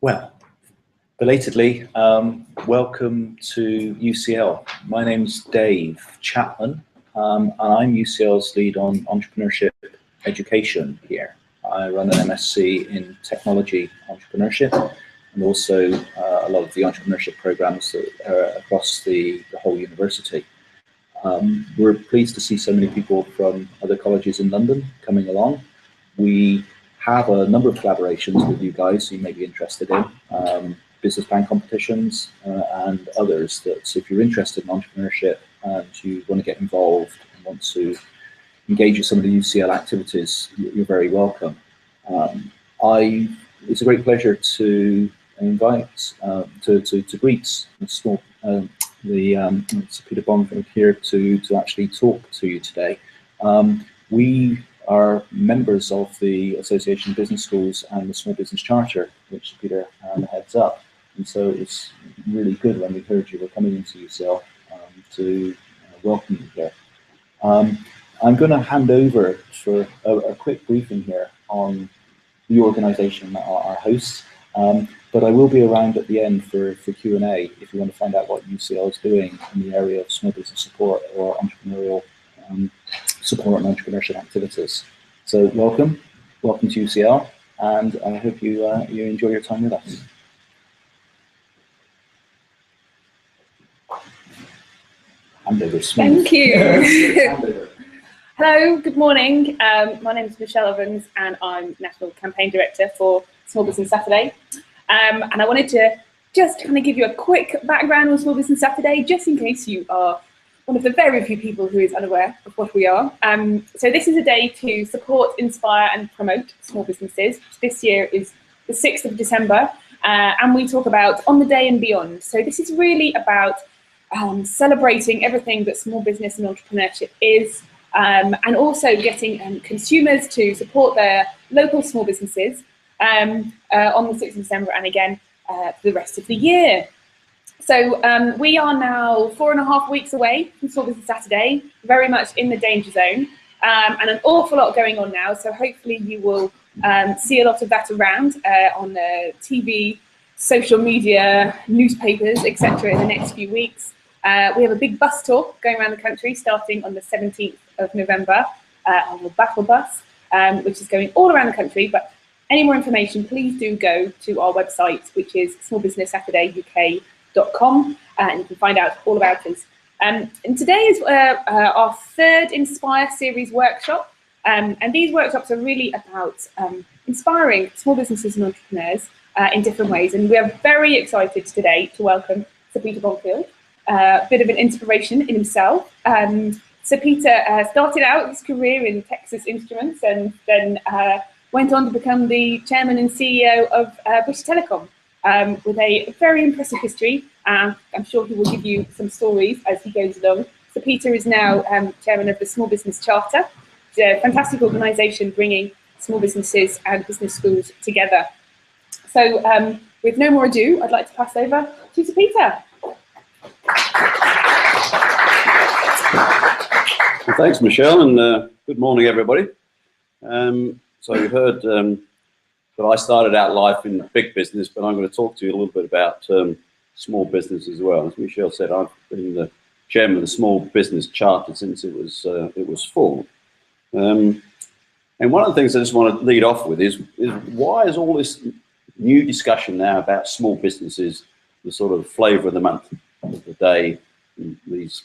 Well, belatedly, welcome to UCL. My name's Dave Chapman, and I'm UCL's lead on entrepreneurship education here. I run an MSc in technology entrepreneurship, and also a lot of the entrepreneurship programs that are across the whole university. We're pleased to see so many people from other colleges in London coming along. We have a number of collaborations with you guys who you may be interested in, business plan competitions and others. So if you're interested in entrepreneurship and you want to get involved and want to engage with some of the UCL activities, you're very welcome. It's a great pleasure to invite, to greet Peter Bonfield here to actually talk to you today. We are members of the Association of Business Schools and the Small Business Charter, which Peter heads up. And so it's really good when we heard you were coming into UCL to welcome you here. I'm going to hand over for a quick briefing here on the organisation, our hosts, but I will be around at the end for Q&A if you want to find out what UCL is doing in the area of small business support or entrepreneurial support and entrepreneurship activities. So welcome to UCL, and I hope you enjoy your time with us. Thank you. Hello, good morning. My name is Michelle Evans, and I'm National Campaign Director for Small Business Saturday. And I wanted to just kind of give you a quick background on Small Business Saturday, just in case you are one of the very few people who is unaware of what we are. So this is a day to support, inspire and promote small businesses. This year is the 6th of December, and we talk about on the day and beyond. So this is really about celebrating everything that small business and entrepreneurship is, and also getting consumers to support their local small businesses on the 6th of December and again for the rest of the year. So we are now 4.5 weeks away from Small Business Saturday, very much in the danger zone, and an awful lot going on now. So hopefully you will see a lot of that around on TV, social media, newspapers, etc. in the next few weeks. We have a big bus tour going around the country starting on the 17th of November on the Battle Bus, which is going all around the country. But any more information, please do go to our website, which is smallbusinesssaturday.uk.com, and you can find out all about us. And today is our third Inspire series workshop, and these workshops are really about inspiring small businesses and entrepreneurs in different ways. And we are very excited today to welcome Sir Peter Bonfield, a bit of an inspiration in himself. Sir Peter started out his career in Texas Instruments and then went on to become the chairman and CEO of British Telecom, with a very impressive history. I'm sure he will give you some stories as he goes along. So Peter is now chairman of the Small Business Charter, a fantastic organisation bringing small businesses and business schools together. So with no more ado, I'd like to pass over to Sir Peter. Well, thanks, Michelle, and good morning, everybody. So you heard that I started out life in big business, but I'm going to talk to you a little bit about small business as well. As Michelle said, I've been the chairman of the Small Business Charter since it was formed. And one of the things I just want to lead off with is why is all this new discussion now about small businesses the sort of flavour of the month of the day, in these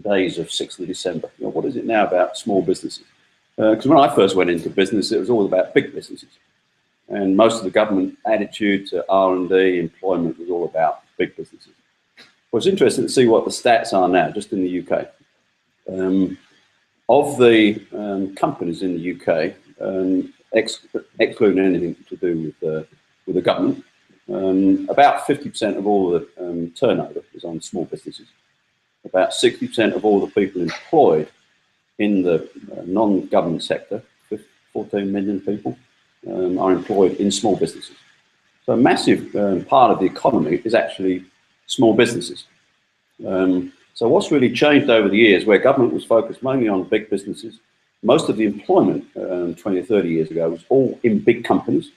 days of 6th of December? You know, what is it now about small businesses? Because when I first went into business, it was all about big businesses. And most of the government attitude to R&D, employment, was all about big businesses. Well, it's interesting to see what the stats are now, just in the UK. Of the companies in the UK, excluding anything to do with the government, about 50% of all the turnover is on small businesses. About 60% of all the people employed in the non-government sector, 14 million people, are employed in small businesses. So a massive part of the economy is actually small businesses. So what's really changed over the years, where government was focused mainly on big businesses, most of the employment 20 or 30 years ago was all in big companies.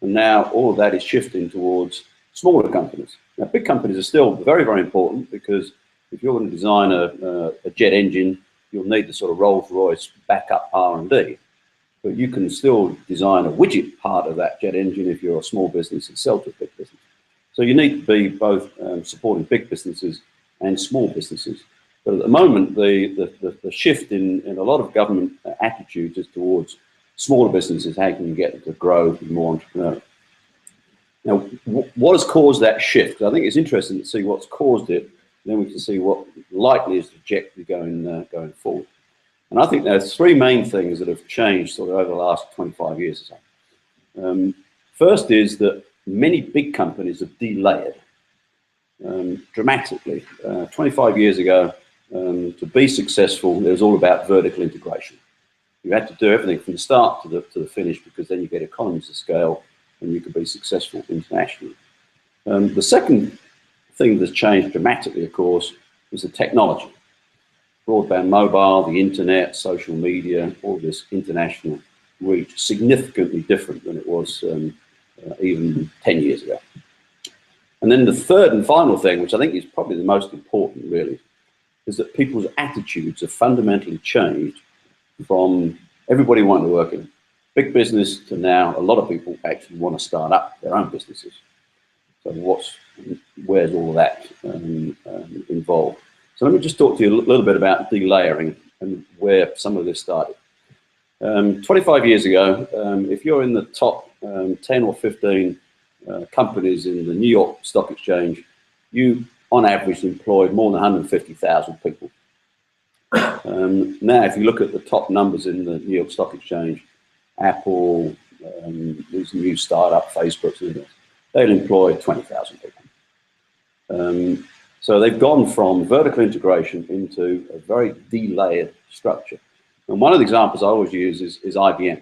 And now all of that is shifting towards smaller companies. Now, big companies are still very, very important, because if you're going to design a jet engine, you'll need the sort of Rolls-Royce backup R&D. But you can still design a widget part of that jet engine if you're a small business and sell to a big business. So you need to be both supporting big businesses and small businesses. But at the moment, the shift in a lot of government attitudes is towards smaller businesses. How can you get them to grow, be more entrepreneurial? Now, what has caused that shift? I think it's interesting to see what's caused it. Then we can see what likely is the trajectory going forward. And I think there's three main things that have changed sort of over the last 25 years or so. First is that many big companies have delayed dramatically. 25 years ago, to be successful, it was all about vertical integration. You had to do everything from the start to the finish, because then you get economies of scale and you could be successful internationally. The second thing that's changed dramatically, of course, is the technology. Broadband mobile, the internet, social media, all this international reach, significantly different than it was even 10 years ago. And then the third and final thing, which I think is probably the most important really, is that people's attitudes have fundamentally changed from everybody wanting to work in big business to now a lot of people actually want to start up their own businesses. So where's all of that involved? So let me just talk to you a little bit about delayering and where some of this started. 25 years ago, if you're in the top 10 or 15 companies in the New York Stock Exchange, you on average employed more than 150,000 people. Now, if you look at the top numbers in the New York Stock Exchange, Apple, these new startup, Facebook, they'll employ 20,000 people. So they've gone from vertical integration into a very delayered structure. And one of the examples I always use is IBM.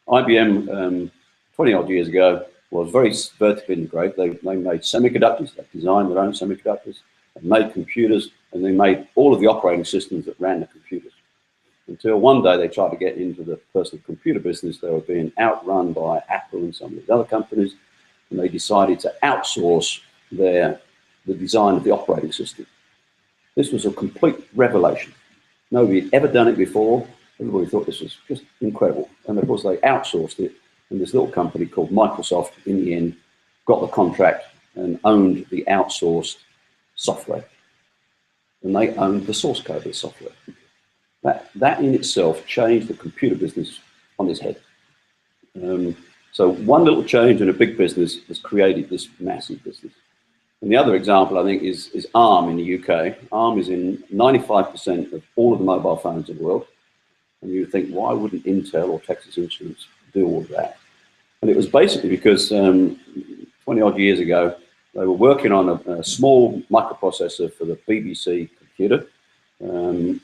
IBM, 20 odd years ago, was very vertically integrated. They made semiconductors, they designed their own semiconductors, they made computers, and they made all of the operating systems that ran the computers. Until one day they tried to get into the personal computer business. They were being outrun by Apple and some of these other companies, and they decided to outsource the design of the operating system. This was a complete revelation. Nobody had ever done it before. Everybody thought this was just incredible. And of course they outsourced it, and this little company called Microsoft in the end got the contract and owned the outsourced software. And they owned the source code of the software. That in itself changed the computer business on its head. So one little change in a big business has created this massive business. And the other example, I think, is ARM in the UK. ARM is in 95% of all of the mobile phones in the world. And you would think, why wouldn't Intel or Texas Instruments do all of that? And it was basically because 20 odd years ago, they were working on a small microprocessor for the BBC computer,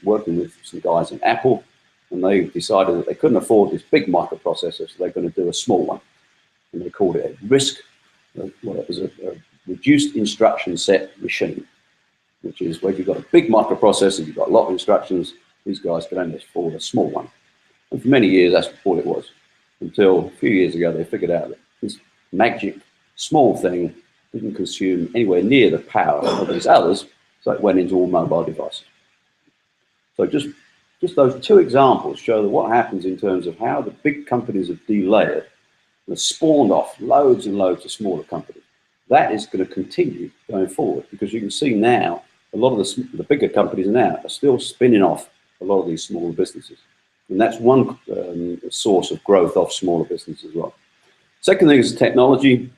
working with some guys in Apple, and they decided that they couldn't afford this big microprocessor, so they're going to do a small one. And they called it a RISC, well, it was a reduced instruction set machine, which is where you've got a big microprocessor, you've got a lot of instructions, these guys could only afford a small one. And for many years, that's all it was, until a few years ago, they figured out that this magic small thing didn't consume anywhere near the power of these others, so it went into all mobile devices. So just those two examples show that what happens in terms of how the big companies have delayered and spawned off loads and loads of smaller companies. That is going to continue going forward, because you can see now a lot of the bigger companies now are still spinning off a lot of these smaller businesses. And that's one source of growth off smaller businesses as well. Second thing is technology.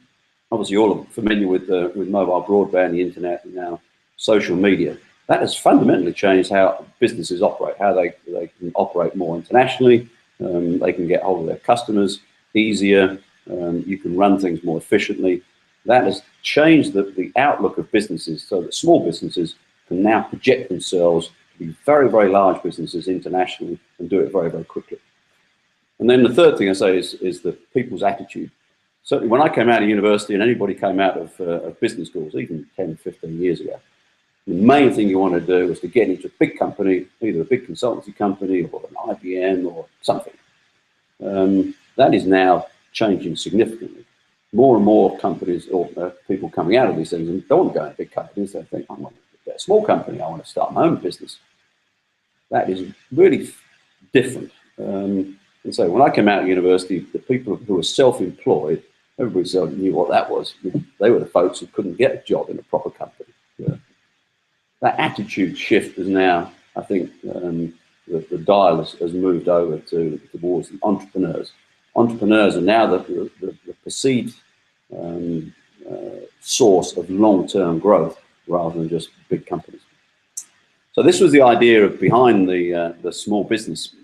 Obviously, you're all familiar with mobile broadband, the internet, and now social media. That has fundamentally changed how businesses operate, how they can operate more internationally. They can get hold of their customers easier. You can run things more efficiently. That has changed the outlook of businesses, so that small businesses can now project themselves to be very, very large businesses internationally and do it very, very quickly. And then the third thing I say is the people's attitude. Certainly when I came out of university, and anybody came out of business schools, even 10, 15 years ago, the main thing you want to do is to get into a big company, either a big consultancy company or an IBM or something. That is now changing significantly. more and more companies or people coming out of these things and don't want to go into big companies. They think, I want to get a small company. I want to start my own business. That is really different. And so when I came out of university, the people who were self-employed, everybody knew what that was. They were the folks who couldn't get a job in a proper company. Yeah. That attitude shift is now, I think, the dial has moved over towards the entrepreneurs. Entrepreneurs are now the perceived source of long-term growth rather than just big companies. So this was the idea behind the small business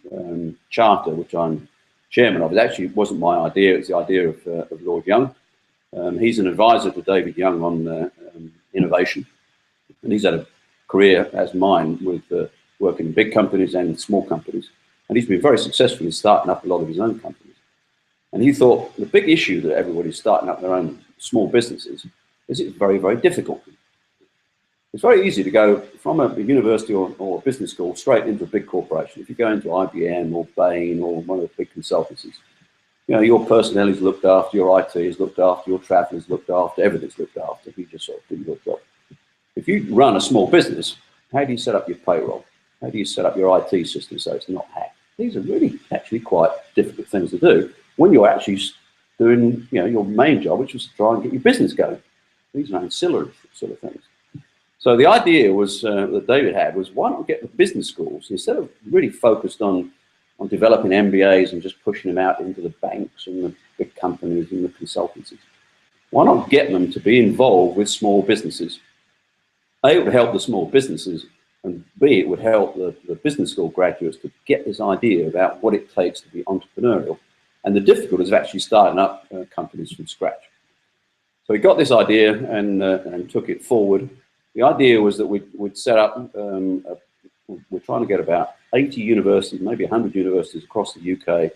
charter, which I'm chairman of. It actually wasn't my idea; it's the idea of Lord Young. He's an advisor to David Young on innovation, and he's had a career as mine with working in big companies and small companies, and he's been very successful in starting up a lot of his own companies. And he thought the big issue that everybody's starting up their own small businesses is it's very, very difficult. It's very easy to go from a university or a business school straight into a big corporation. If you go into IBM or Bain or one of the big consultancies, you know, your personnel is looked after, your IT is looked after, your travel is looked after, everything's looked after. You just sort of do your job. If you run a small business, how do you set up your payroll? How do you set up your IT system so it's not hacked? These are really actually quite difficult things to do when you're actually doing, you know, your main job, which was to try and get your business going. These are ancillary sort of things. So the idea was that David had was, why not get the business schools, instead of really focused on developing MBAs and just pushing them out into the banks and the big companies and the consultancies, why not get them to be involved with small businesses? A, it would help the small businesses, and B, it would help the business school graduates to get this idea about what it takes to be entrepreneurial and the difficulties of actually starting up companies from scratch. So we got this idea and took it forward. The idea was that we'd set up, we're trying to get about 80 universities, maybe 100 universities across the UK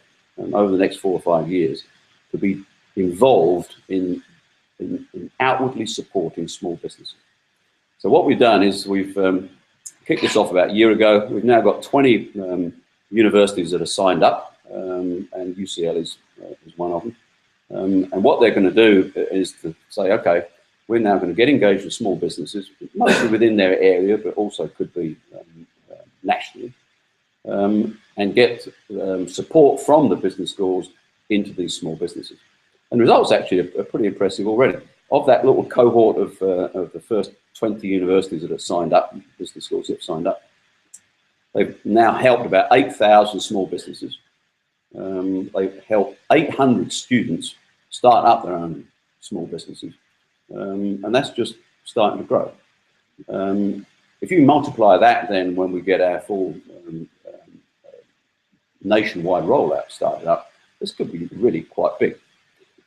over the next 4 or 5 years to be involved in outwardly supporting small businesses. So what we've done is we've kicked this off about a year ago. We've now got 20 universities that are signed up, and UCL is one of them. And what they're going to do is to say, okay, we're now going to get engaged with small businesses, mostly within their area, but also could be nationally, and get support from the business schools into these small businesses. And the results actually are pretty impressive already. Of that little cohort of the first 20 universities that have signed up, business schools that have signed up, they've now helped about 8,000 small businesses. They've helped 800 students start up their own small businesses. And that's just starting to grow. If you multiply that then when we get our full nationwide rollout started up, this could be really quite big.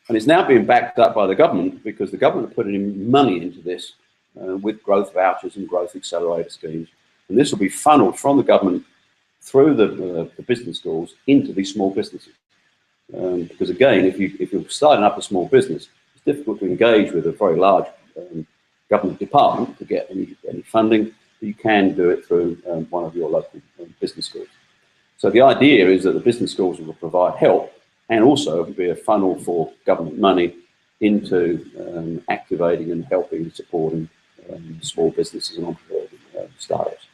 And it's now being backed up by the government because the government are putting in money into this with growth vouchers and growth accelerator schemes. And this will be funneled from the government through the business schools into these small businesses. Because again, if you're starting up a small business, it's difficult to engage with a very large government department to get any funding. You can do it through one of your local business schools. So the idea is that the business schools will provide help and also be a funnel for government money into activating and helping and supporting small businesses and entrepreneurial startups.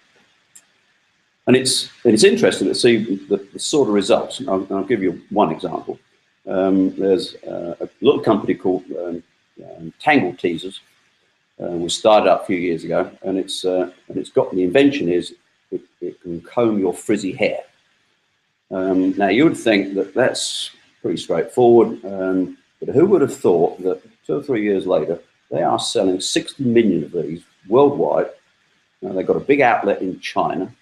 And it's interesting to see the sort of results. I'll give you one example. There's a little company called Tangle Teasers. Was started up a few years ago, and it's got, the invention is it can comb your frizzy hair. Now you would think that that's pretty straightforward, but who would have thought that 2 or 3 years later they are selling 60 million of these worldwide. Now they've got a big outlet in China.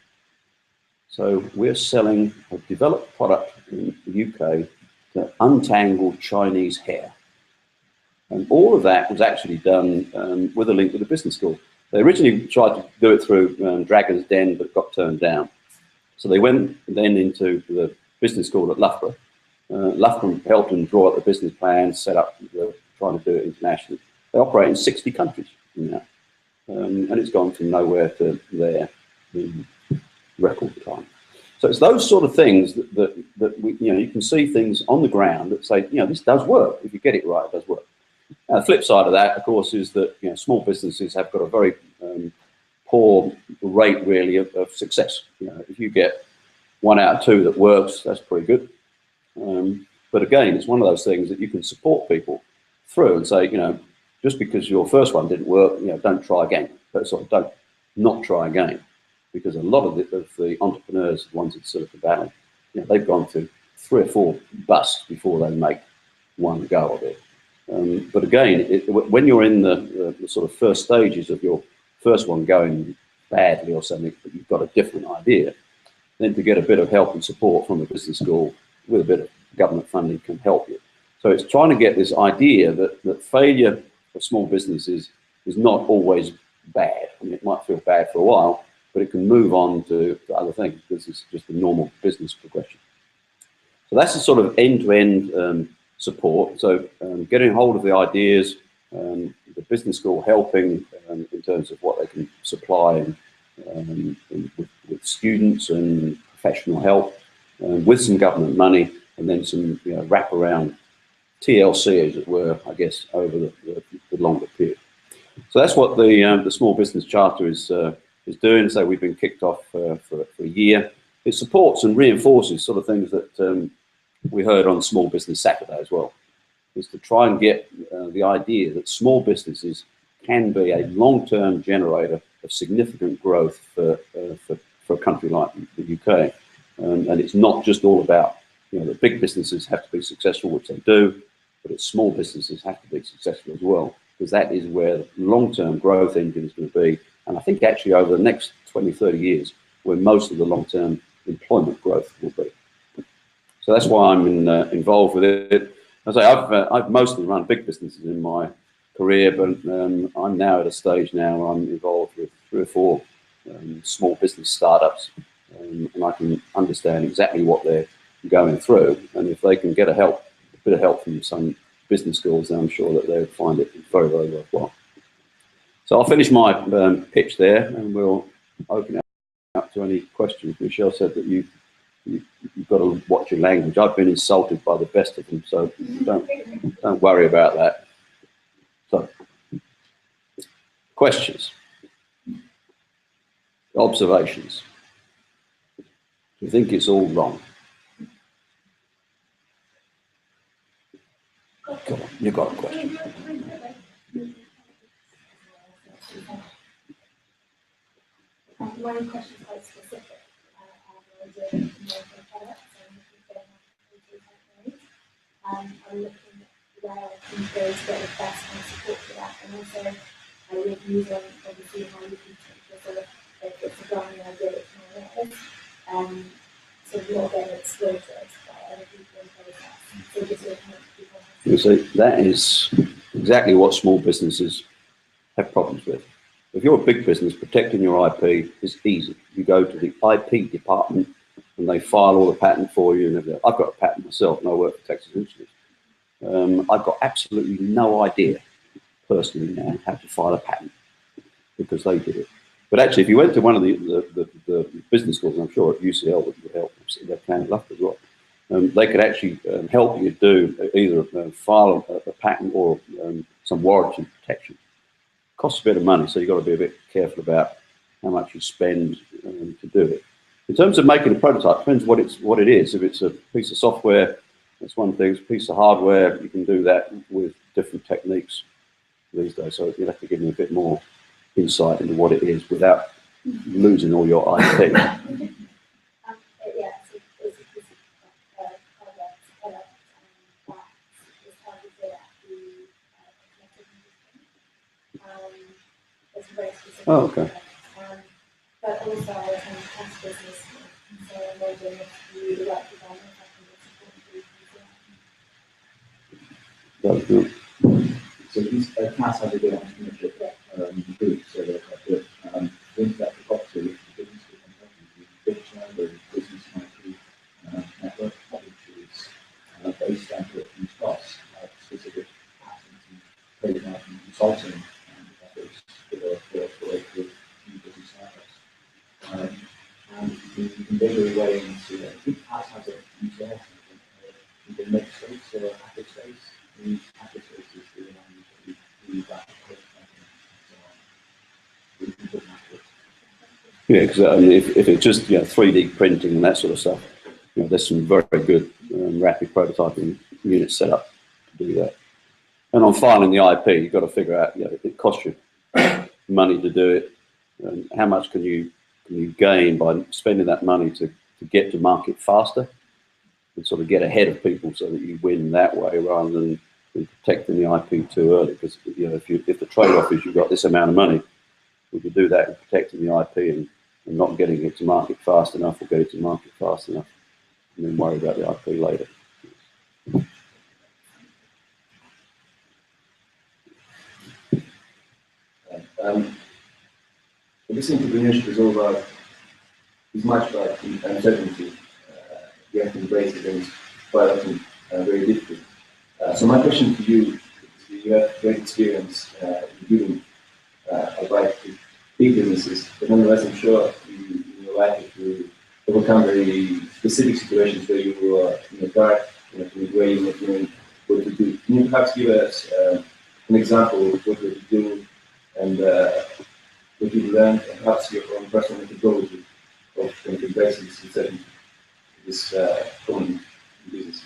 So we're selling a developed product in the UK to untangle Chinese hair. And all of that was actually done with a link with the business school. They originally tried to do it through Dragon's Den, but got turned down. So they went then into the business school at Loughborough. Loughborough helped them draw up the business plan, set up, trying to do it internationally. They operate in 60 countries now. And it's gone from nowhere to there in record time. So it's those sort of things that we, you can see things on the ground that say, this does work. If you get it right, it does work. The flip side of that, of course, is that small businesses have got a very poor rate really of success. If you get 1 out of 2 that works, that's pretty good. But again, it's one of those things that you can support people through and say, just because your first one didn't work, don't try again. But don't not try again, because a lot of the entrepreneurs, the ones in Silicon Valley, they've gone through 3 or 4 busts before they make one go of it. But again, when you're in the sort of first stages of your first one going badly or something, but you've got a different idea, then to get a bit of help and support from the business school with a bit of government funding can help you. So it's trying to get this idea that failure for small businesses is not always bad. I mean, it might feel bad for a while, but it can move on to other things because it's just a normal business progression. So that's the sort of end-to-end support. So getting hold of the ideas, the business school helping in terms of what they can supply with students and professional help, with some government money, and then some wraparound TLC, as it were, I guess, over the longer period. So that's what the Small Business Charter is doing. So we've been kicked off for a year. It supports and reinforces sort of things that we heard on Small Business Saturday as well, is to try and get the idea that small businesses can be a long-term generator of significant growth for a country like the UK. And it's not just all about, the big businesses have to be successful, which they do, but it's small businesses have to be successful as well, because that is where the long-term growth engine is going to be. And I think actually over the next 20, 30 years, where most of the long-term employment growth will be. So that's why I'm involved with it. As I say, I've mostly run big businesses in my career, but I'm now at a stage now where I'm involved with 3 or 4 small business startups, and I can understand exactly what they're going through. And if they can get a bit of help from some business schools, then I'm sure that they'll find it very, very worthwhile. So I'll finish my pitch there, and we'll open it up to any questions. Michelle said that you've got to watch your language. I've been insulted by the best of them, so don't worry about that. So, questions, observations. Do you think it's all wrong? Come on, you've got a question. My question is quite specific. I'm looking at where I can go to get the best kind of support for that, and also reviews on obviously how you can take the sort of if it's a brand new idea, it's more like so not getting exploited by other people in process. So just sort of help people. You see, that is exactly what small businesses have problems with. If you're a big business, protecting your IP is easy. You go to the IP department and they file all the patent for you and everything. I've got a patent myself and I work for Texas Instruments. I've got absolutely no idea personally now how to file a patent because they did it. But actually, if you went to one of the business schools, I'm sure at UCL would help, they're kind enough as well. They could actually help you do either file a patent or some warranty protection. Costs a bit of money, so you've got to be a bit careful about how much you spend to do it. In terms of making a prototype, depends what it is. If it's a piece of software, that's one thing. If it's a piece of hardware, you can do that with different techniques these days. So you'll have to give me a bit more insight into what it is without losing all your IP. Yeah, so it's a piece of product that is targeted at the it's very specific. Oh, okay. But also I attend test business, so I'm wondering if you would like to go on So these CAS has a good entrepreneurship group, so they're quite good. Things that we've got to is the business group and the business IP network, which is based on its costs, specific patents and trademark and consulting efforts for new business startups. And you can go your way into, I think CAS has a UTS, you can make states or hacker states. These hacker states is the feedback. Yeah, because I mean, if it's just 3D printing and that sort of stuff, there's some very, very good rapid prototyping units set up to do that. And on filing the IP, you've got to figure out, it costs you money to do it, and how much can you gain by spending that money to get to market faster and sort of get ahead of people so that you win that way rather than protecting the IP too early. Because if the trade-off is you've got this amount of money, we could do that in protecting the IP and not getting it to market fast enough, or get it to market fast enough, and then worry about the IP later. This entrepreneurship is much about uncertainty. You have to embrace it, and it's quite often very difficult. So my question to you is, you have great experience in giving advice to big businesses, but nonetheless, I'm sure you will like to overcome very specific situations where you were in the dark, where you were doing what to do. Can you perhaps give us an example of what you do and what you've learned, and perhaps your own personal methodology of embracing this common business?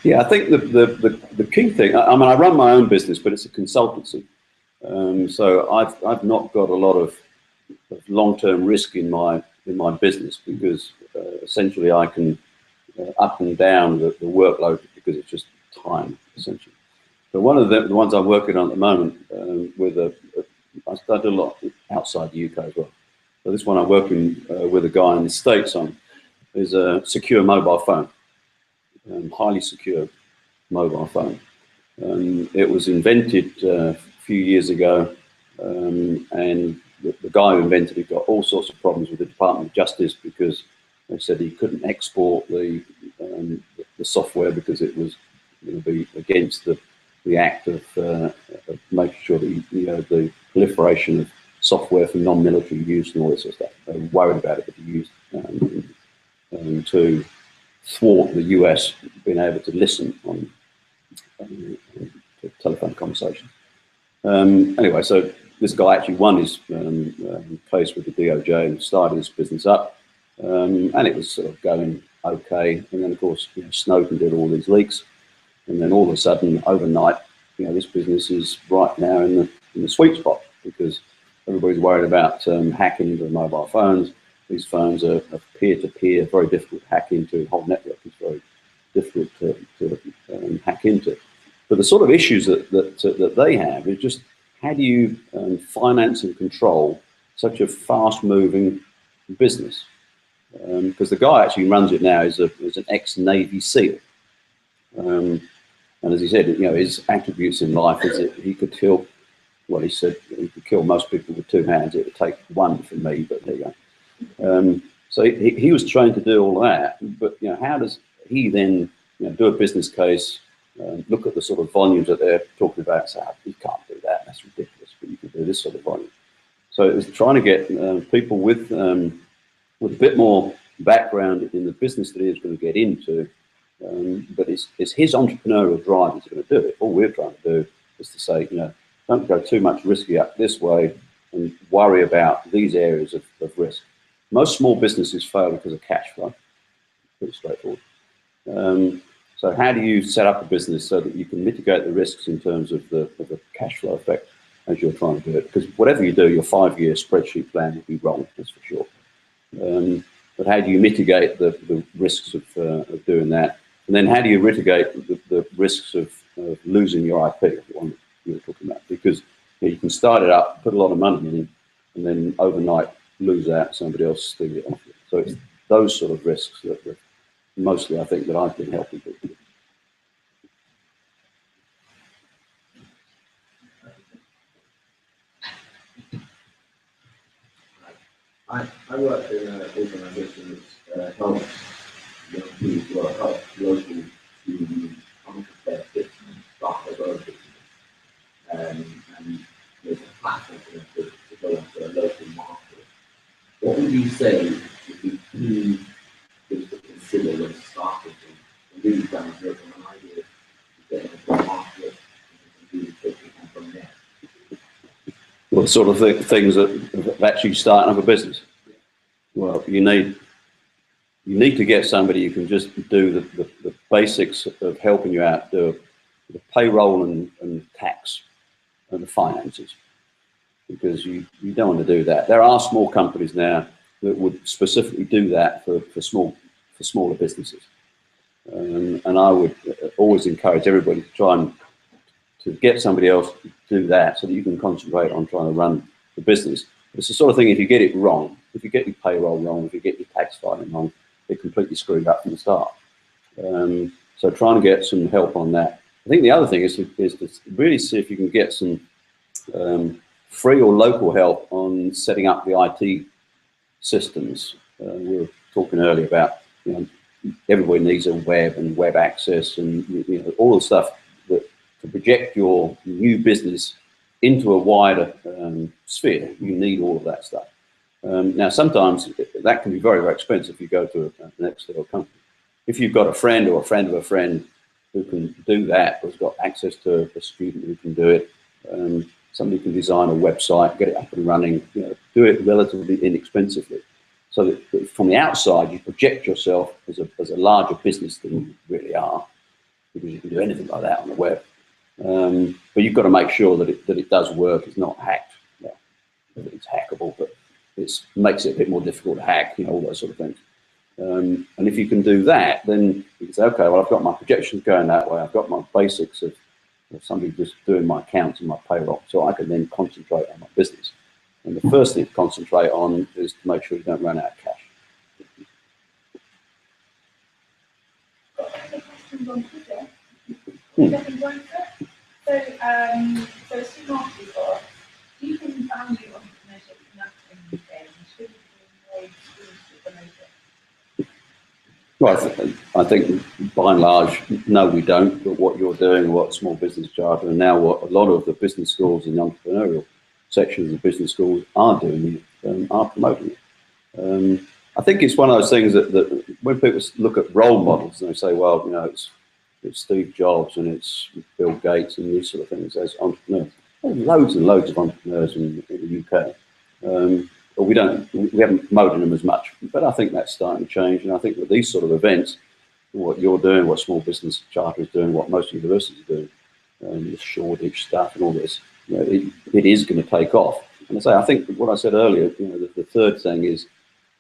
Yeah, I think the key thing, I mean, I run my own business, but it's a consultancy. So I've not got a lot of long-term risk in my business, because essentially I can up and down the workload because it's just time, essentially. But one of the ones I'm working on at the moment I do a lot outside the UK as well. So this one I'm working with a guy in the States on is a secure mobile phone, highly secure mobile phone. It was invented a few years ago, and the guy who invented it got all sorts of problems with the Department of Justice, because they said he couldn't export the software because it was going to be against the act of making sure that the proliferation of software for non-military use and all this sort of stuff. They were worried about it to be used to thwart the US being able to listen on telephone conversations. Anyway, so this guy actually won his case with the DOJ and started this business up, and it was sort of going okay. And then, of course, Snowden did all these leaks, and then all of a sudden, overnight, this business is right now in the sweet spot, because everybody's worried about hacking into mobile phones. These phones are peer-to-peer, very difficult to hack into. The whole network is very difficult to hack into. But the sort of issues that they have is just, how do you finance and control such a fast-moving business? Because the guy actually runs it now is an ex-Navy SEAL. And as he said, his attributes in life is that he could kill, well, he said he could kill most people with 2 hands. It would take 1 for me, but there you go. So he was trained to do all that, but how does he then do a business case, look at the sort of volumes that they're talking about, and say, you can't do that, that's ridiculous, but you can do this sort of volume. So it was trying to get people with a bit more background in the business that he is going to get into, but it's his entrepreneurial drive that's going to do it. All we're trying to do is to say, don't go too much risky up this way and worry about these areas of risk. Most small businesses fail because of cash flow. Pretty straightforward. So how do you set up a business so that you can mitigate the risks in terms of the cash flow effect as you're trying to do it? Because whatever you do, your 5-year spreadsheet plan will be wrong, that's for sure. But how do you mitigate the risks of doing that? And then how do you mitigate the risks of losing your IP, the one that you were talking about? Because you can start it up, put a lot of money in, and then overnight lose out, somebody else steal it off you. So it's those sort of risks that mostly I think that I've been helping people. I work in an organisation that helps young people, help local to uncompetitive and start their own business. And there's a platform for them to go into a local market. What would you say would be key things to consider when starting and really down here from an idea to get into a market and really taking on from there? Well, the sort of things that actually starting up a business. Well, you need to get somebody who can just do the basics of helping you out, the payroll and tax and the finances, because you don't want to do that. There are small companies now that would specifically do that for smaller businesses, and I would always encourage everybody to try and to get somebody else to do that, so that you can concentrate on trying to run the business. It's the sort of thing, if you get it wrong, if you get your payroll wrong, if you get your tax filing wrong, it completely screwed up from the start. So trying to get some help on that. I think the other thing is to really see if you can get some free or local help on setting up the IT systems. We were talking earlier about, everybody needs a web and web access and all the stuff that to project your new business into a wider sphere. You need all of that stuff. Now, sometimes that can be very, very expensive if you go to an external company. If you've got a friend or a friend of a friend who can do that, who's got access to a student who can do it, somebody can design a website, get it up and running, do it relatively inexpensively. So that from the outside, you project yourself as a larger business than you really are, because you can do anything like that on the web. But you've got to make sure that it does work. It's not hacked. Well, it's hackable, but it makes it a bit more difficult to hack, all those sort of things. And if you can do that, then you can say, okay, well, I've got my projections going that way. I've got my basics of somebody just doing my accounts and my payroll, so I can then concentrate on my business. And the first thing to concentrate on is to make sure you don't run out of cash. Got any questions on Twitter? So a student asked you, do you think value entrepreneurship enough in the UK, and should it be made schools to promote it? Well, I think by and large, no, we don't. But what you're doing, what Small Business Charter, and now what a lot of the business schools and entrepreneurial sections of business schools are doing, are promoting it. I think it's one of those things that when people look at role models and they say, well, it's Steve Jobs and it's Bill Gates and these sort of things as entrepreneurs. There are loads and loads of entrepreneurs in the UK. But we haven't promoted them as much. But I think that's starting to change. And I think with these sort of events, what you're doing, what Small Business Charter is doing, what most universities are doing, the Shoreditch stuff and all this, it is going to take off. And I think what I said earlier, the third thing is,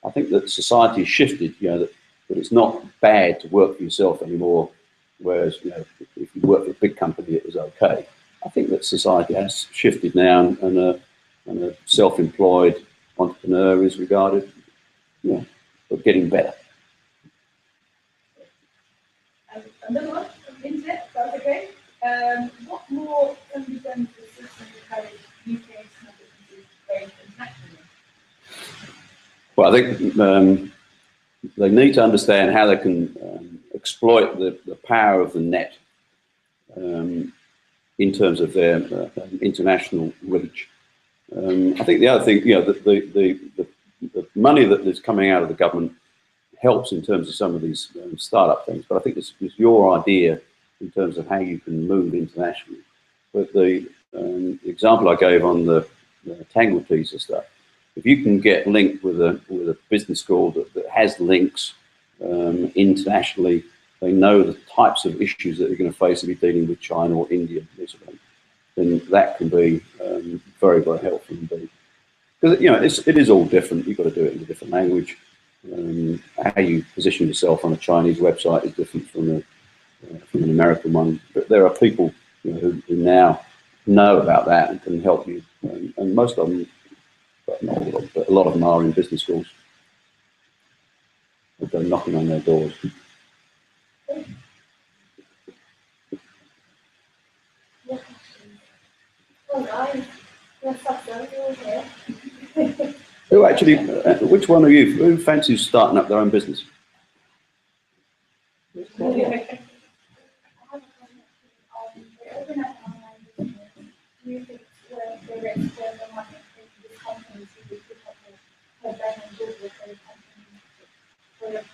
I think that society has shifted, that it's not bad to work for yourself anymore, whereas, if you work for a big company, it was okay. I think that society has shifted now, and a self-employed entrepreneur is regarded, but getting better. Another one from the internet, that's okay. What more can be done to assist and encourage UK small businesses to grow internationally? Well, I think they need to understand how they can exploit the power of the net in terms of their international reach. I think the other thing, the money that is coming out of the government helps in terms of some of these startup things, but I think it's your idea in terms of how you can move internationally. But the example I gave on the Tangle teaser stuff, if you can get linked with a business school that has links internationally, they know the types of issues that they're going to face if you're dealing with China or India, then that can be very, very helpful indeed. Because it is all different. You've got to do it in a different language. How you position yourself on a Chinese website is different from an American one. But there are people who now know about that and can help you. And most of them, but not all of them, but a lot of them are in business schools. They go knocking on their doors. Who actually, which one of you, who fancies starting up their own business?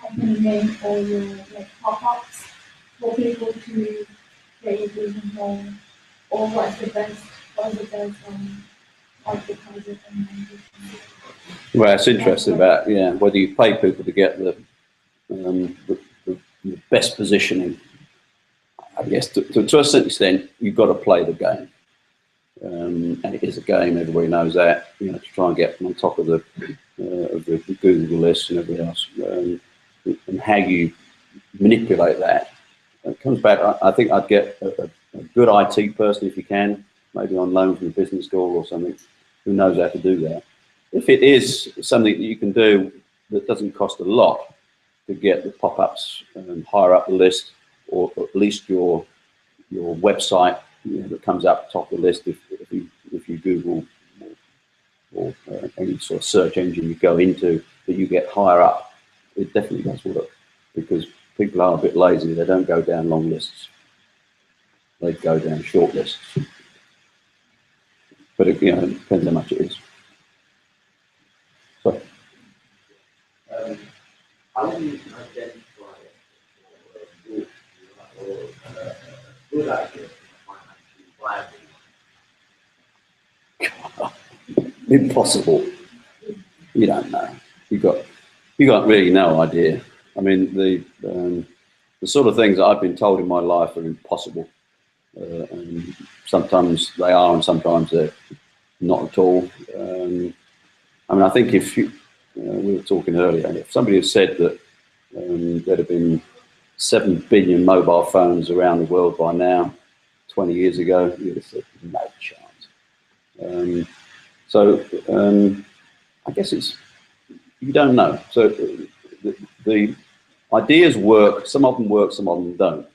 Company name or your pop-ups for people to get your business name, or what's the best advertisers and then you can see. Well, it's interesting about whether you pay people to get the best positioning. I guess to a certain extent, you've got to play the game, and it is a game. Everybody knows that. You know, to try and get on top of the Google list and everything else, and how you manipulate that. It comes back. I think I'd get a good IT person if you can, maybe on loan from a business school or something, who knows how to do that. If it is something that you can do that doesn't cost a lot to get the pop-ups higher up the list, or at least your website that comes up top of the list if you Google or any sort of search engine you go into, that you get higher up, it definitely does work, because people are a bit lazy. They don't go down long lists. They go down short lists. But it, it depends how much it is. So, how do you identify good idea financially viable? impossible. You don't know. You got really no idea. I mean, the sort of things that I've been told in my life are impossible. And sometimes they are, and sometimes they're not at all. I mean, I think if we were talking earlier, if somebody had said that there'd have been 7 billion mobile phones around the world by now, 20 years ago, you'd have said no chance. I guess you don't know. So the ideas work. Some of them work, some of them don't.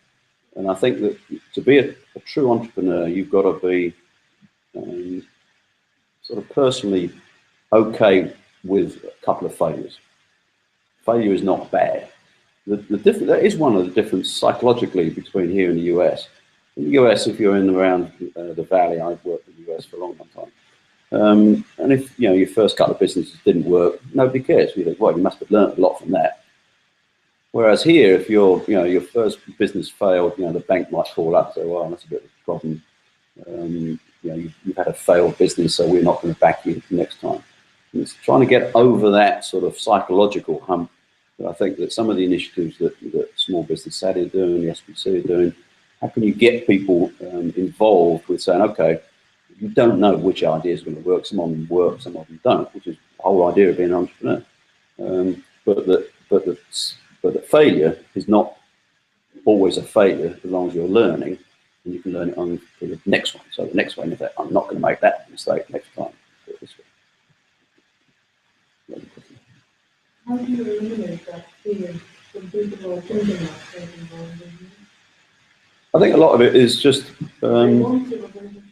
And I think that to be a true entrepreneur, you've got to be sort of personally okay with a couple of failures. Failure is not bad. That is one of the differences psychologically between here and the US. In the US, if you're in and around the Valley, I've worked in the US for a long time. And if your first couple of businesses didn't work, nobody cares. You think, well, you must have learned a lot from that. Whereas here, if your first business failed, the bank might call up and say, well, that's a bit of a problem. You've had a failed business, so we're not going to back you next time. And it's trying to get over that sort of psychological hump. But I think that some of the initiatives that Small Business Saturday are doing, the SBC are doing, how can you get people involved with saying, okay, you don't know which idea is going to work. Some of them work, some of them don't, which is the whole idea of being an entrepreneur. But the failure is not always a failure as long as you're learning, and you can learn it on to the next one. So the next one is that I'm not going to make that mistake next time. Do it this way. How do you eliminate that fear from people thinking about taking on business? I think a lot of it is just They want to, but then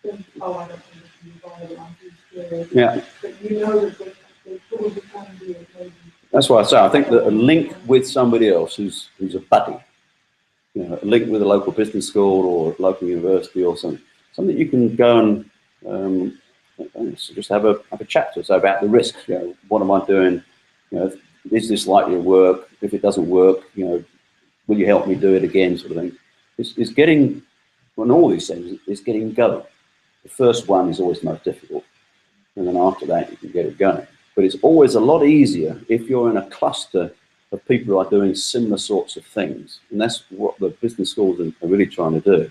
they think, oh, I don't think it's viable, I'm too scared. yeah. But you know that they probably can do it, maybe. That's why I say I think that a link with somebody else who's a buddy, a link with a local business school or a local university or something you can go and just have a chat to us about the risks. What am I doing? Is this likely to work? If it doesn't work, will you help me do it again? Sort of thing. It's getting on all these things. It's getting going. The first one is always the most difficult, and then after that you can get it going. But it's always a lot easier if you're in a cluster of people who are doing similar sorts of things. And that's what the business schools are really trying to do.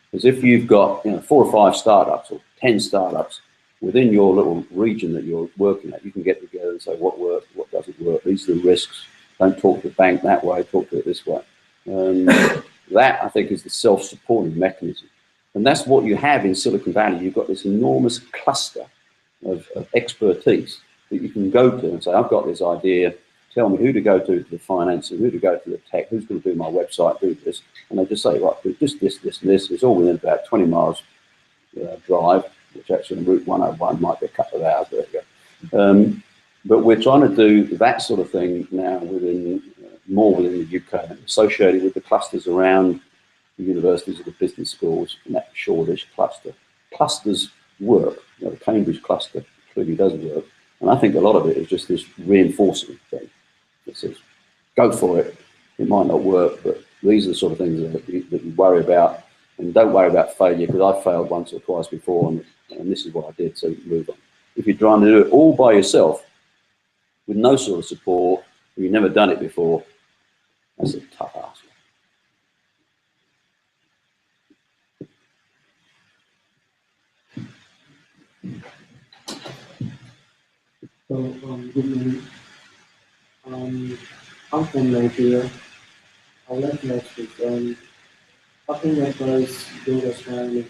Because if you've got 4 or 5 startups or 10 startups within your little region that you're working at, you can get together and say what works, what doesn't work. These are the risks. Don't talk to the bank that way, talk to it this way. That, I think, is the self-supporting mechanism. And that's what you have in Silicon Valley. You've got this enormous cluster of expertise that you can go to and say, I've got this idea, tell me who to go to the financing, who to go to the tech, who's going to do my website, do this. And they just say, right, do this, and this. It's all within about 20 miles drive, which actually on Route 101 might be a couple of hours. There you go. But we're trying to do that sort of thing now more within the UK, associated with the clusters around the universities or the business schools and that Shoreditch cluster. Clusters work. The Cambridge cluster clearly does work. And I think a lot of it is just this reinforcing thing that says, go for it. It might not work, but these are the sort of things that you worry about. And don't worry about failure, because I failed once or twice before, and this is what I did, so move on. If you're trying to do it all by yourself, with no sort of support, or you've never done it before, that's a tough ask. So, good morning. I'm from Nigeria. I would like to ask this. How can you advise builders trying to make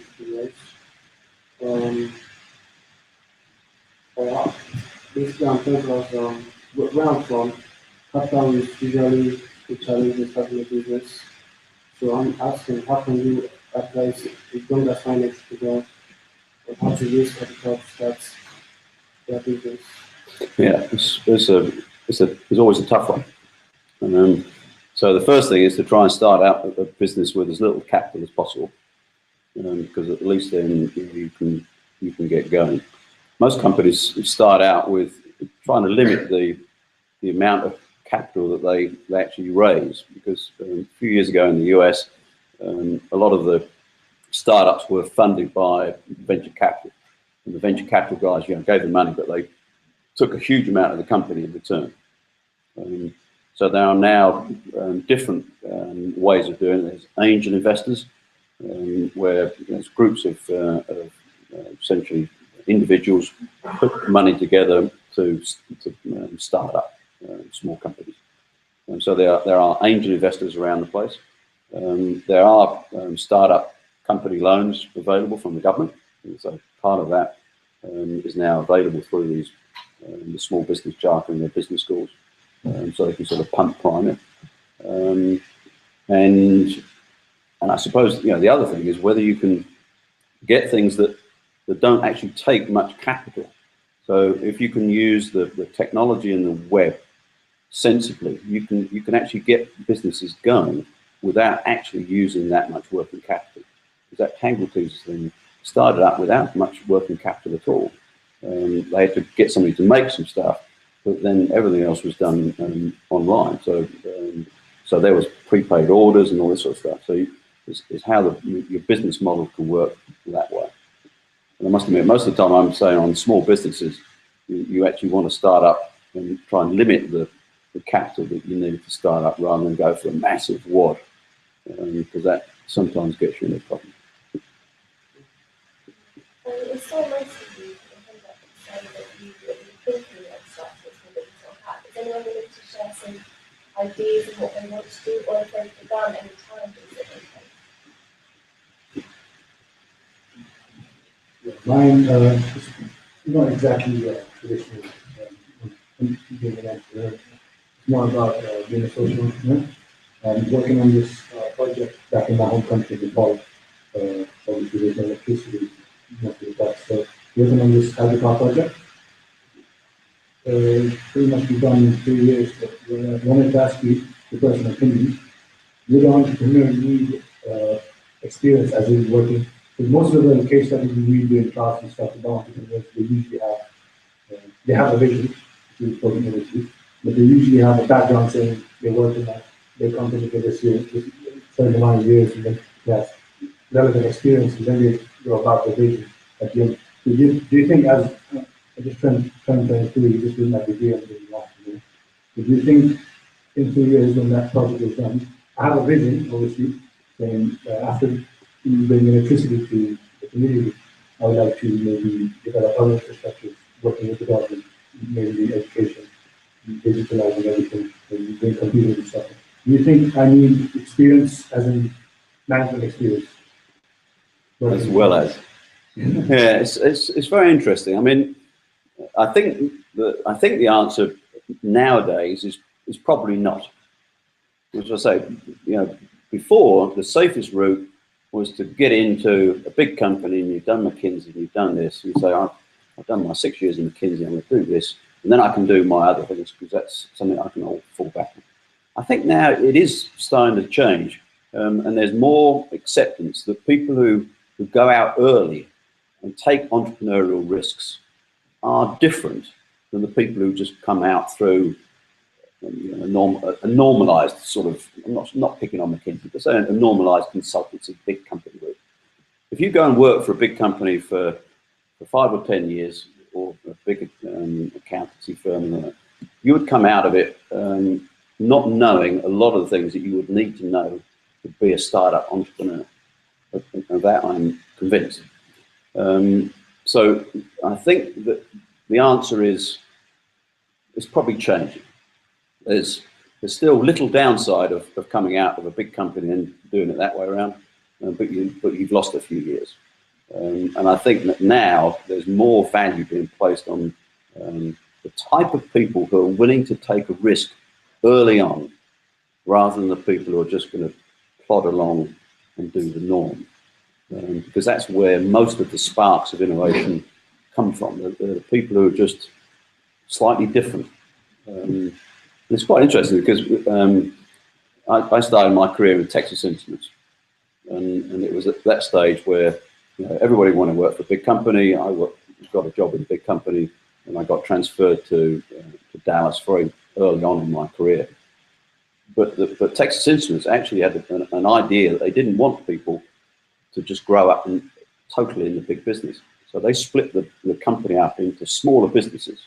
basically, I'm thinking of where I'm from. Capital is usually a challenge in starting a business. So I'm asking, how can you advise the builders trying to figure out how to raise capital to start their business? Yeah, it's always a tough one. And, so the first thing is to try and start out a business with as little capital as possible, because at least then you can get going. Most companies start out with trying to limit the amount of capital that they actually raise, because a few years ago in the US, a lot of the startups were funded by venture capital, and the venture capital guys, gave them money, but they took a huge amount of the company in return. So there are now different ways of doing it. There's angel investors, where there's groups of essentially individuals put money together to start up small companies. And so there are angel investors around the place. There are startup company loans available from the government. And so part of that is now available through these the small business charter and their business schools. So they can sort of pump prime it. And I suppose the other thing is whether you can get things that don't actually take much capital. So if you can use the technology and the web sensibly, you can actually get businesses going without actually using that much working capital. Because that Tangletees thing started up without much working capital at all. They had to get somebody to make some stuff, but then everything else was done online. So there was prepaid orders and all this sort of stuff. So it's how your business model can work that way. And I must admit, most of the time I'm saying on small businesses, you actually want to start up and try and limit the capital that you need to start up rather than go for a massive wad, because that sometimes gets you in a problem. It's so nice of you to say that you thinking of stuff that's going to be so hard. Is anyone willing to share some ideas of what they want to do, or if they've begun any challenges that they face? Mine is not exactly traditional being an entrepreneur. It's more about being a social entrepreneur and working on this project back in my home country in Nepal. Obviously, there's no electricity, mostly that. So, working on this hydropower project. Pretty much be done in 3 years. But when I wanted to ask you the personal opinion, would an entrepreneur need experience as in working? Because most of the case studies we read in class and stuff about entrepreneurs, they usually have a vision, but they usually have a background saying they work in their company for this year, this certain amount of years, and then that's relevant experience, and then they go about the vision at the end. Do you think, as I just trying to you just doing that degree of the entrepreneur, do you think in 2 years when that project is done, I have a vision, obviously, saying after bringing electricity to the community, I would like to maybe develop other infrastructures, working with the government, maybe education, digitalizing everything, and doing computers and stuff. Do you think I need experience as in management experience? As well as. Yeah, it's very interesting. I mean, I think the answer nowadays is probably not. As I say, before the safest route was to get into a big company, and you've done McKinsey, you've done this, and you say, I've done my 6 years in McKinsey, I'm going to do this, and then I can do my other things, because that's something I can all fall back on. I think now it is starting to change, and there's more acceptance that people who go out early and take entrepreneurial risks are different than the people who just come out through a normalized sort of, I'm not picking on McKinsey, but saying a normalized consultancy big company route. If you go and work for a big company for 5 or 10 years, or a big accountancy firm, you would come out of it not knowing a lot of the things that you would need to know to be a startup entrepreneur. Of that I'm convinced. So I think that the answer is it's probably changing. There's still little downside of coming out of a big company and doing it that way around, but you've lost a few years. And I think that now there's more value being placed on the type of people who are willing to take a risk early on, rather than the people who are just going to plod along and do the norm. Because that's where most of the sparks of innovation come from. The people who are just slightly different. It's quite interesting because I started my career in Texas Instruments, and it was at that stage where everybody wanted to work for a big company. I got a job in a big company, and I got transferred to Dallas very early on in my career. But Texas Instruments actually had an idea that they didn't want people to just grow up totally in the big business. So they split the company up into smaller businesses.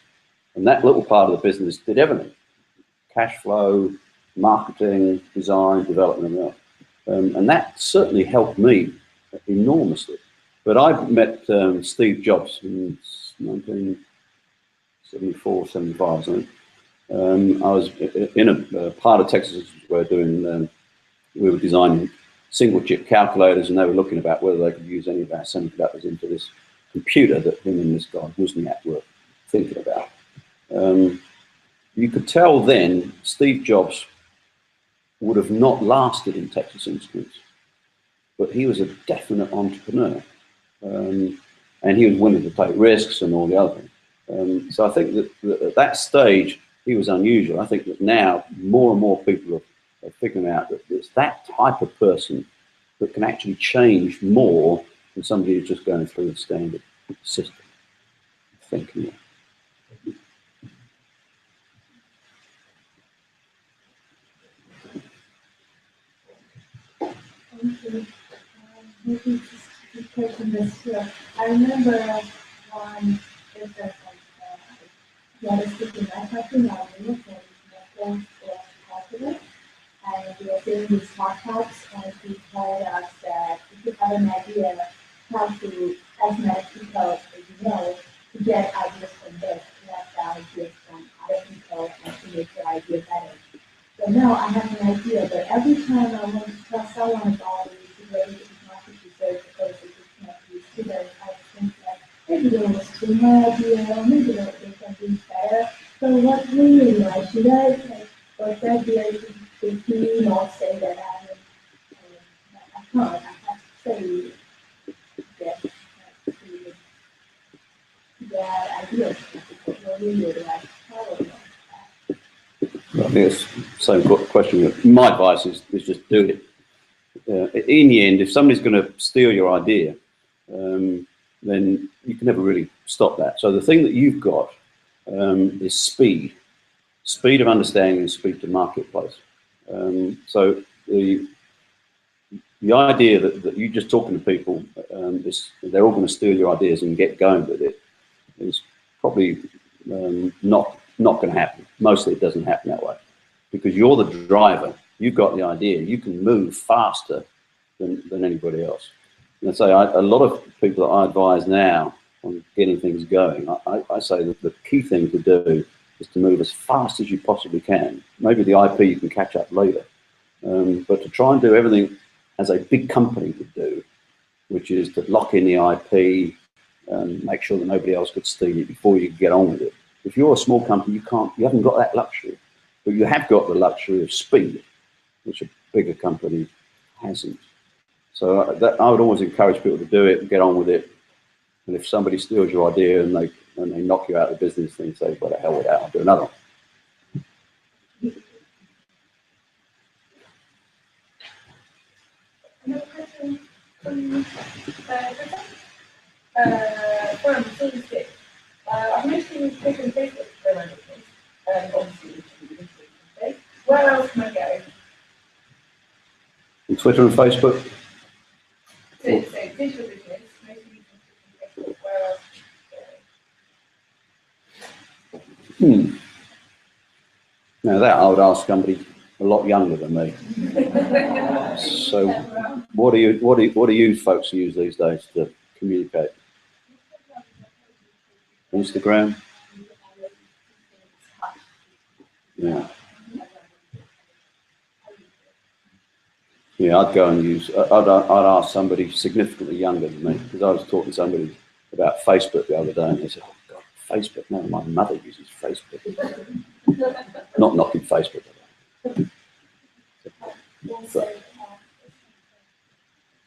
And that little part of the business did everything: cash flow, marketing, design, development, and that certainly helped me enormously. But I met Steve Jobs in 1974, 75, something. I was in a part of Texas where we were designing single chip calculators, and they were looking about whether they could use any of our semiconductors into this computer that him and this guy Wozniak were thinking about. You could tell then Steve Jobs would have not lasted in Texas Instruments, but he was a definite entrepreneur, and he was willing to take risks and all the other things. So I think that at that stage he was unusual. I think that now more and more people are figuring out that it's that type of person that can actually change more than somebody who's just going through the standard system of thinking. Maybe just a question this here. I remember one business the other speaking, I talked to my friend was and we were doing these startups, and he told us that if you have an idea how to, as many people as you know, to get ideas from this, to have the ideas from other people and to make your idea better. So now I have an idea, but every time I want to tell someone about it, it's ready to market research because it can't be students. I think that maybe they will steal my idea, or maybe they can do better. So what really should I take? Or that if you not say that I can't, I have to say that ideas. What really do I follow? I think it's the same question. My advice is just do it. In the end, if somebody's going to steal your idea, then you can never really stop that. So the thing that you've got is speed of understanding and speed to marketplace. So the idea that you just talking to people, they're all going to steal your ideas and get going with it, is probably not going to happen. Mostly it doesn't happen that way, because you're the driver. You've got the idea. You can move faster than anybody else. And I say a lot of people that I advise now on getting things going, I say that the key thing to do is to move as fast as you possibly can. Maybe the IP you can catch up later, but to try and do everything as a big company would do, which is to lock in the IP and make sure that nobody else could steal it before you get on with it. If you're a small company, you haven't got that luxury, but you have got the luxury of speed, which a bigger company hasn't. So I would always encourage people to do it and get on with it. And if somebody steals your idea and they knock you out of the business, then say, well, the hell with that, I'll do another one. Another question from I'm mentioning different Facebook obviously Twitter and Facebook? So digital business, mostly Facebook, where Now that I would ask somebody a lot younger than me. So what do you folks use these days to communicate? Instagram? Yeah. Yeah, I'd go and use, I'd ask somebody significantly younger than me, because I was talking to somebody about Facebook the other day, and they said, oh God, Facebook, no, my mother uses Facebook. Not knocking Facebook. Also,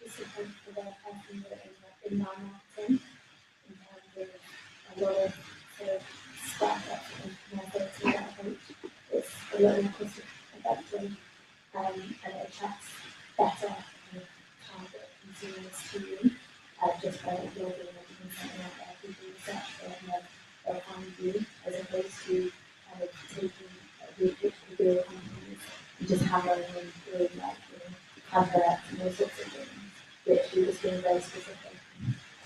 just to point for the person that is in non-marketing, in terms of a lot of sort of startups and mobility approach, it's a lot more cost effective and it attracts better target consumers to you just by building and putting something out there. People research them and they'll find you as opposed to kind of taking which bigger companies and just hammering them through like adverts and those sorts of things, literally just being very specific,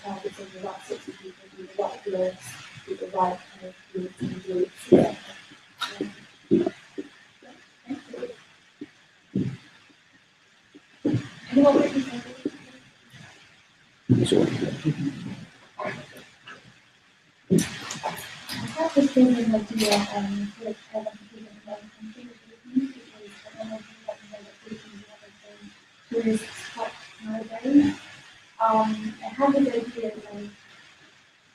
targeting the right sorts of people, do the right blogs, do the right kind of groups and groups, etc. Anyone want to say? I have this thing in idea with other people about computer because I don't know if you have notifications and everything. Tourists quite nowadays. I have this idea like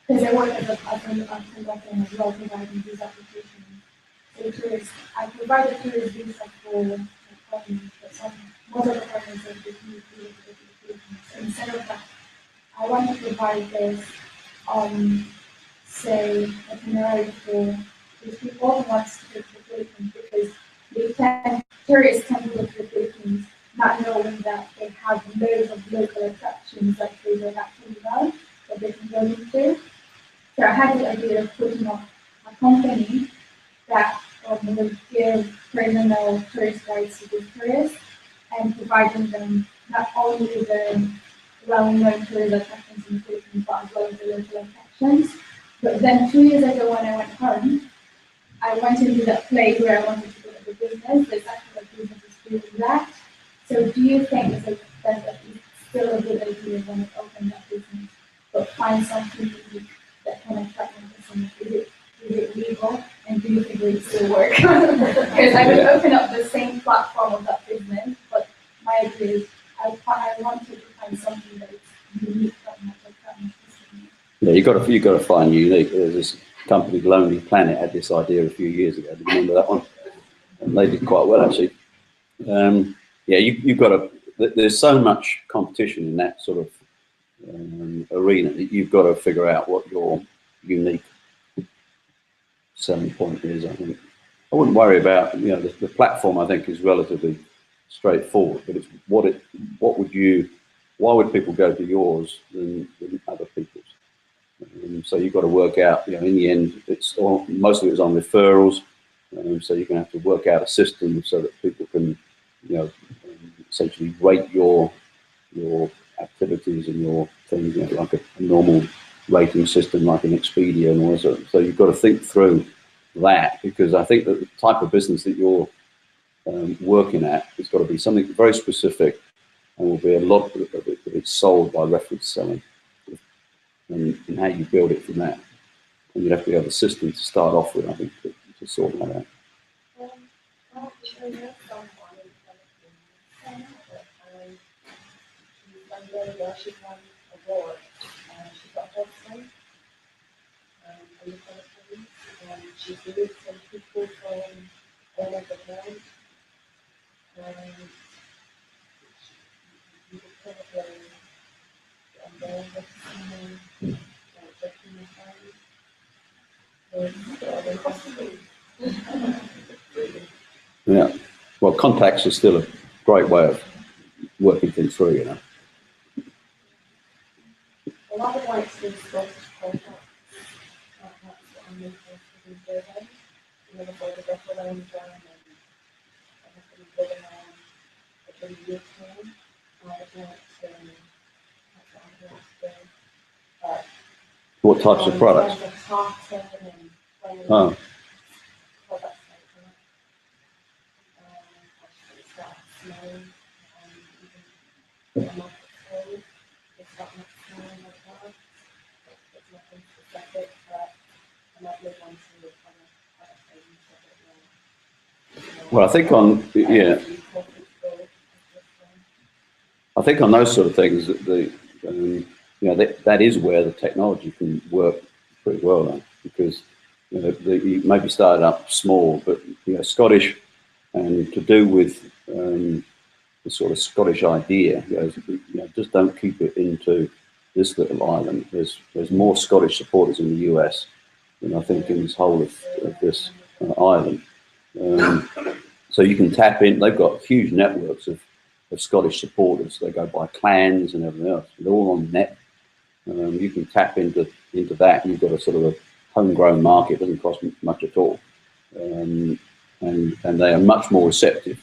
because I work as a consultant as well, providing these applications. So tourists, I provide a tourist visa for foreigners, but most of the foreigners are just new to applications. So instead of that, I want to provide this say itinerary for these people who want to go to the Philippines because tourists tend to go to the Philippines not knowing that they have loads of local attractions that they don't actually know that they can go into. So I had the idea of putting up a company that will give criminal tourist guides to the tourists and providing them not only the well-known tourist attractions in the Philippines but as well as the local attractions. But then 2 years ago when I went home, I went into that place where I wanted to go to the business. There's actually a business is doing that. So do you think it's still a good idea when you open that business, but find something unique that can attract more customers? Is it legal? And do you think it will still work? Because I would open up the same platform of that business, but my idea is I wanted to find something that is unique that might attract more customers. Yeah, you got to find unique. There's this company, Lonely Planet, had this idea a few years ago. Do you remember that one? And they did quite well, actually. Yeah, you've got to. There's so much competition in that sort of arena that you've got to figure out what your unique selling point is. I think I wouldn't worry about the platform. I think is relatively straightforward, but it's why would people go to yours than other people's? So you've got to work out, in the end, most of it is on referrals. So you're going to have to work out a system so that people can, essentially rate your activities and your things, like a normal rating system, like an Expedia and all that. So you've got to think through that, because I think that the type of business that you're working at, it's got to be something very specific, and will be a lot of it it's sold by reference selling. And how you build it from that. And you'd have to have a system to start off with, I think, to sort that out. She won an award. She got hosting in the Philippines, and she did some people from all over the world. And you could probably then with someone Yeah. Well, contacts are still a great way of working things through, a lot of white space goes to contacts. That's what I'm looking for these surveys. For the referendum and I have to be living on a pretty good time. types of products? Oh, well, I think on, yeah, I think on those sort of things, that you know, that is where the technology can work pretty well now, because you know, you maybe started up small, but you know, Scottish, and to do with the sort of Scottish idea, you know, just don't keep it into this little island. There's more Scottish supporters in the US than I think in this whole of this island. So you can tap in. They've got huge networks of Scottish supporters. They go by clans and everything else. They're all on net. You can tap into that. You've got a sort of a homegrown market. It doesn't cost much at all, and they are much more receptive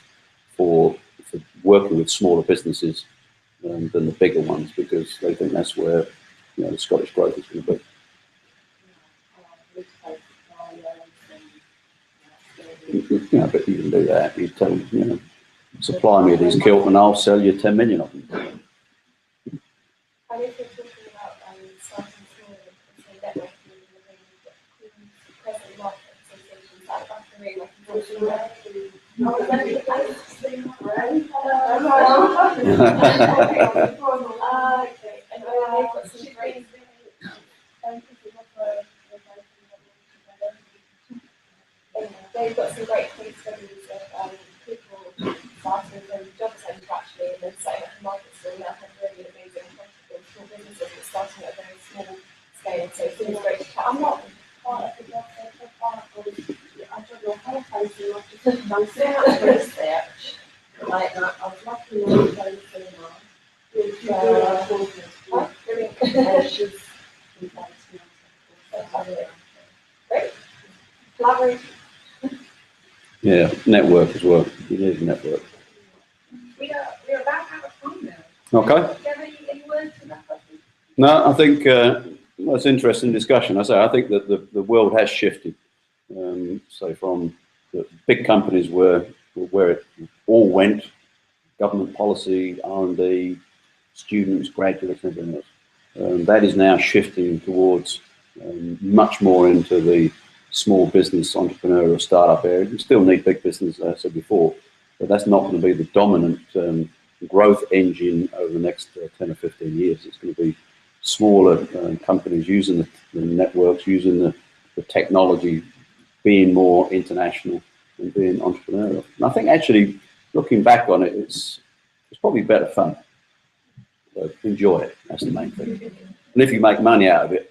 for working with smaller businesses than the bigger ones, because they think that's where, you know, the Scottish growth is going to be. You know, but you can do that. You tell them, you know, supply me these kilt and I'll sell you 10 million of them. And if you're talking about starting small and say networking and present market associations, that's really like they've got some great case studies of people starting from job centre actually and then setting up markets and now have really amazing small businesses that starting at a very small scale. So it's really great to chat. I'm not part of the job centre, part of I don't know how I do my research. Like that, I was lucky enough to go to cinema. Great. Collaboration. Yeah, network as well. You need a network. We're about out of time now. Okay. Do you have any words to wrap up? No, I think that's an interesting discussion. I think that the world has shifted. So from the big companies where it all went, government policy, R&D, students, graduates, and everything else. That is now shifting towards much more into the small business, entrepreneurial, startup area. You still need big business, as I said before, but that's not going to be the dominant growth engine over the next 10 or 15 years. It's going to be smaller companies using the networks, using the technology, being more international and being entrepreneurial. And I think actually, looking back on it, it's probably better fun. So enjoy it, that's the main thing. And if you make money out of it,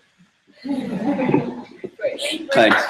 thanks.